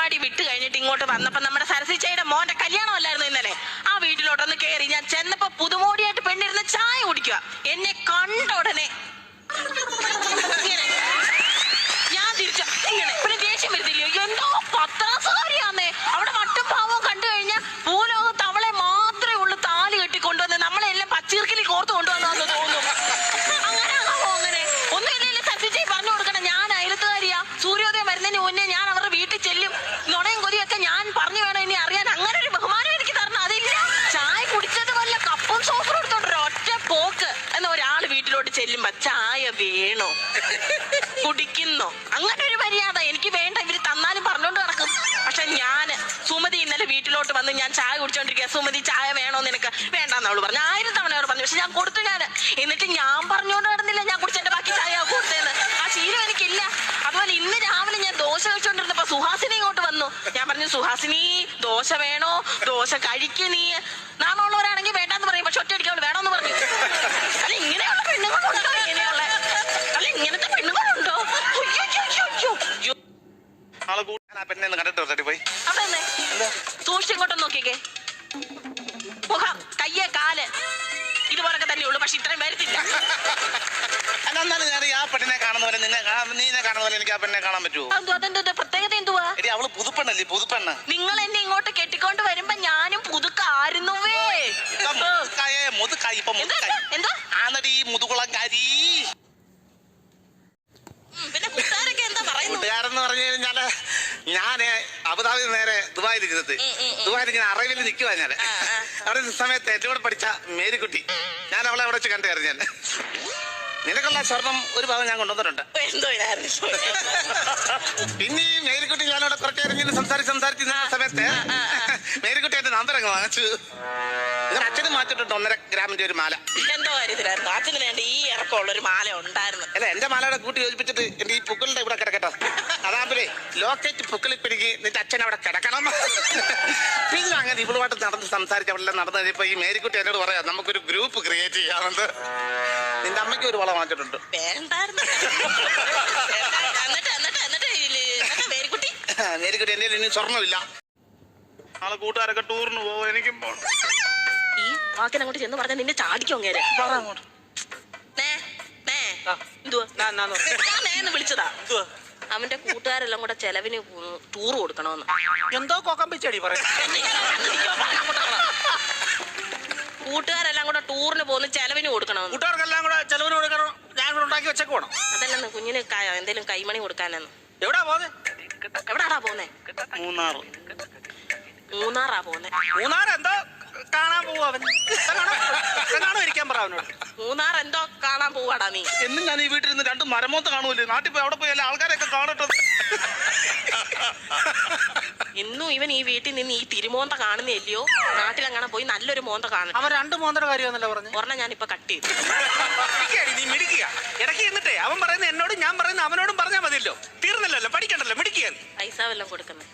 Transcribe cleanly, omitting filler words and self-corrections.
അംഗൻവാടി വിട്ട് കഴിഞ്ഞിട്ട് ഇങ്ങോട്ട് വന്നപ്പോ നമ്മുടെ സരസിച്ചയുടെ മോന്റെ കല്യാണം അല്ലായിരുന്നു ഇന്നലെ. ആ വീട്ടിലോട്ടൊന്ന് കേറി ഞാൻ ചെന്നപ്പോ പുതുമോടിയായിട്ട് പെണ്ണിരുന്ന് ചായ കുടിക്കുക. എന്നെ കണ്ട ഉടനെ ഞാൻ തിരിച്ചു ഇങ്ങനെ പിന്നെ ദേഷ്യം വരുത്തില്ലയോ, എന്തോ പത്രാസുകാരിയാന്നേ. അവിടെ മട്ടും പാവവും കണ്ടു കഴിഞ്ഞാൽ ഭൂലോകത്ത് അവളെ മാത്രമേ ഉള്ളൂ താലി കെട്ടി കൊണ്ടുവന്ന് നമ്മളെല്ലാം പച്ചീർക്കിലി കോർത്ത് കൊണ്ടുവന്നു തോന്നും. അങ്ങനെ അങ്ങനെ ഒന്നുമില്ലല്ലോ സത്യജി പറഞ്ഞു കൊടുക്കണം. ഞാൻ അയലത്തുകാരിയാ. സൂര്യോദയം വരുന്നതിന് മുന്നേ ഞാൻ അവരുടെ വീട്ടിൽ ചെല്ലും. നുണയും കൊതിയൊക്കെ ഞാൻ പറഞ്ഞു വേണം ഇനി അറിയാൻ. അങ്ങനെ ഒരു ബഹുമാനം എനിക്ക് തരണം. അതില്ല. ചായ കുടിച്ചത് വല്ല കപ്പും സോഫറും എടുത്തോണ്ട് ഒറ്റ പോക്ക് എന്ന ഒരാൾ വീട്ടിലോട്ട് ചെല്ലുമ്പോ ചായ വേണോ കുടിക്കുന്നോ അങ്ങനെ ഒരു മര്യാദ എനിക്ക് വേണ്ട. ഇവര് തന്നാലും പറഞ്ഞോണ്ട് നടക്കും. പക്ഷെ ഞാന് സുമതി ഇന്നലെ വീട്ടിലോട്ട് വന്ന് ഞാൻ ചായ കുടിച്ചോണ്ടിരിക്കുക. സുമതി ചായ വേണോ നിനക്ക്? വേണ്ടാന്ന് അവള് പറഞ്ഞു. 1000 തവണ അവൾ പറഞ്ഞു. പക്ഷെ ഞാൻ കൊടുത്തു. ഞാൻ എന്നിട്ട് ഞാൻ പറഞ്ഞോണ്ട് നടന്നില്ല ഞാൻ കുടിച്ചെന്റെ ബാക്കി ചായ കൊടുത്തേന്ന്. ആ ശീലം എനിക്കില്ല. അതുപോലെ ഇന്ന് രാവിലെ ഞാൻ ദോശ കഴിച്ചോണ്ടിരുന്നപ്പോ സുഹാസിനി ഇങ്ങോട്ട് വന്നു. ഞാൻ പറഞ്ഞു, സുഹാസിനി ദോശ വേണോ? ദോശ കഴിക്ക് നീ. നാണുള്ളവരാണെങ്കിൽ വേണ്ടാന്ന് പറയും. പക്ഷെ ഒറ്റയടിക്ക് അവള് വേണോന്ന് പറഞ്ഞു. അല്ല ഇങ്ങനെയുള്ള പെണ്ണുങ്ങളുണ്ടോ? ഇങ്ങനെയുള്ള അല്ല ഇങ്ങനത്തെ പെണ്ണുങ്ങളുണ്ടോ? അവിടെ സൂക്ഷിച്ച് ഇങ്ങോട്ടൊന്ന് നോക്കിക്കേ. മുഖം കയ്യേ കാല് ഇതുപോലൊക്കെ തന്നെ ഉള്ളു. പക്ഷെ ഇത്രയും വരത്തില്ല. ആ പെണ്ണിനെ കാണുന്ന പോലെ നീനെ കാണുന്ന പോലെ എനിക്ക് ആ പെണ്ണിനെ കാണാൻ പറ്റുമോ? അതെന്താ പ്രത്യേകത എന്തുവാ? അവള് പുതുപ്പെണ്ണല്ലേ? പുതുപ്പെണ്ണ്. നിങ്ങൾ എന്നെ ഇങ്ങോട്ട് കെട്ടിക്കൊണ്ട് വരുമ്പോ ഞാനും പുതുക്കായിരുന്നുവേ. എന്തോ ആന്നടി മുതുകുളങ്കാരി. പിന്നെ കൂട്ടുകാരൊക്കെ എന്താ പറയുന്നത്? കൂട്ടുകാരെന്ന് പറഞ്ഞു കഴിഞ്ഞാല് ഞാന് അബുദാബി നേരെ ദുബായിൽ ഇരുന്നത്. ദുബായിൽ ഇങ്ങനെ അറേബ്യയിൽ നിൽക്കുവാ ഞാൻ. അവിടെ സമയത്ത് എന്റെ കൂടെ പഠിച്ച മേരിക്കുട്ടി, ഞാൻ അവളെ അവിടെ വെച്ച് കണ്ടായിരുന്നു. ഞാൻ നിനക്കുള്ള സ്വർണം ഒരു ഭാഗം ഞാൻ കൊണ്ടുവന്നിട്ടുണ്ട്. പിന്നെ ഈ മേരിക്കുട്ടി ഞാനവിടെ കുറച്ച് നേരം സംസാരിച്ചിരുന്ന സമയത്ത് മേരിക്കുട്ടി എന്റെ നമ്പർ അങ്ങ് വാങ്ങിച്ചു. ഇങ്ങനെ അച്ഛന് മാറ്റിട്ടുണ്ട് 1.5 ഗ്രാമിന്റെ ഒരു മാല. എന്തോ കാര്യത്തിലായിരുന്നു അച്ഛന് വേണ്ടി ഈ ഇറക്കമുള്ള ഒരു മാല ഉണ്ടായിരുന്നു. അല്ല എന്റെ മാലയുടെ കൂട്ടി യോജിപ്പിച്ചിട്ട് എന്റെ ഈ പുക്കളുടെ ഇവിടെ കിടക്കട്ടോ. അതാകുമ്പോഴേ ലോക്കറ്റ് പുക്കളിപ്പിടിക്ക് നിന്റെ അച്ഛൻ അവിടെ കിടക്കണം. പിന്നെ അങ്ങനെ ഇവളുമായിട്ട് നടന്ന് സംസാരിച്ച് അവളെല്ലാം നടന്നു കഴിഞ്ഞപ്പോ ഈ മേരിക്കുട്ടി എന്നോട് പറയാം, നമുക്കൊരു ഗ്രൂപ്പ് ക്രിയേറ്റ് ചെയ്യാമെന്ന്. നിന്റെ അമ്മയ്ക്ക് ഒരു വള വാങ്ങിച്ചിട്ടുണ്ട്. മേരിക്കുട്ടി എന്റെ ഇനി സ്വർണ്ണമില്ല. നാളെ കൂട്ടുകാരൊക്കെ ടൂറിന് പോവും. എനിക്കും പോകണം. ഈ വാക്കിനങ്ങോട്ട് ചെന്ന് പറഞ്ഞാൽ നിന്നെ ചാടിക്കും. അങ്ങനെ വിളിച്ചതാ. അവന്റെ കൂട്ടുകാരെല്ലാം കൂടെ ചെലവിന് ടൂർ കൊടുക്കണമെന്ന്. എന്തോ കൊക്കം പിച്ചടി പറയും. കൂട്ടുകാരെല്ലാം കൂടെ ടൂറിന് പോകുന്ന ചെലവിന് കൊടുക്കണമെന്ന്. കൂട്ടുകാർക്കെല്ലാം കൂടെ ചെലവിന് കൊടുക്കണം. ഞാൻ കൂടെ ഉണ്ടാക്കി വെച്ചേക്ക് പോണം. അതല്ലെന്ന് കുഞ്ഞിന് എന്തേലും കൈമണി കൊടുക്കാനെന്ന്. എവിടാ പോന്നെ? എവിടാടാ പോന്നെ? മൂന്നാറാ പോന്നെ. മൂന്നാർ എന്തോ കാണാൻ പോവാ അവൻ. കാണോ ഇരിക്കാൻ പറ അവനോട്. മൂന്നാർ എന്തോ കാണാൻ പോവാടാ നീ. എന്നും ഞാൻ ഈ വീട്ടിൽ നിന്ന് 2 മരമോത്ത് കാണൂല്ലേ? നാട്ടിൽ പോയി അവിടെ പോയി എല്ലാ ആൾക്കാരെയൊക്കെ കാണട്ടെ. ഇന്നും ഇവൻ ഈ വീട്ടിൽ നിന്ന് ഈ തിരുമോന്ത കാണുന്നില്ലയോ? നാട്ടിലങ്ങനെ പോയി നല്ലൊരു മോന്ത കാണും. അവൻ 2 മോന്തയുടെ കാര്യമെന്നല്ലേ പറഞ്ഞു. ഒരെണ്ണം ഞാനിപ്പോ കട്ട് ചെയ്തു. നീ മിടിക്കുക ഇടയ്ക്ക് എന്നിട്ടേ അവൻ പറയുന്ന എന്നോടും ഞാൻ പറയുന്ന അവനോടും പറഞ്ഞാൽ മതിയല്ലോ. തീർന്നല്ലോ, പഠിക്കണ്ടല്ലോ, മിടിക്കുക. പൈസ വല്ലതും കൊടുക്കുന്നേ.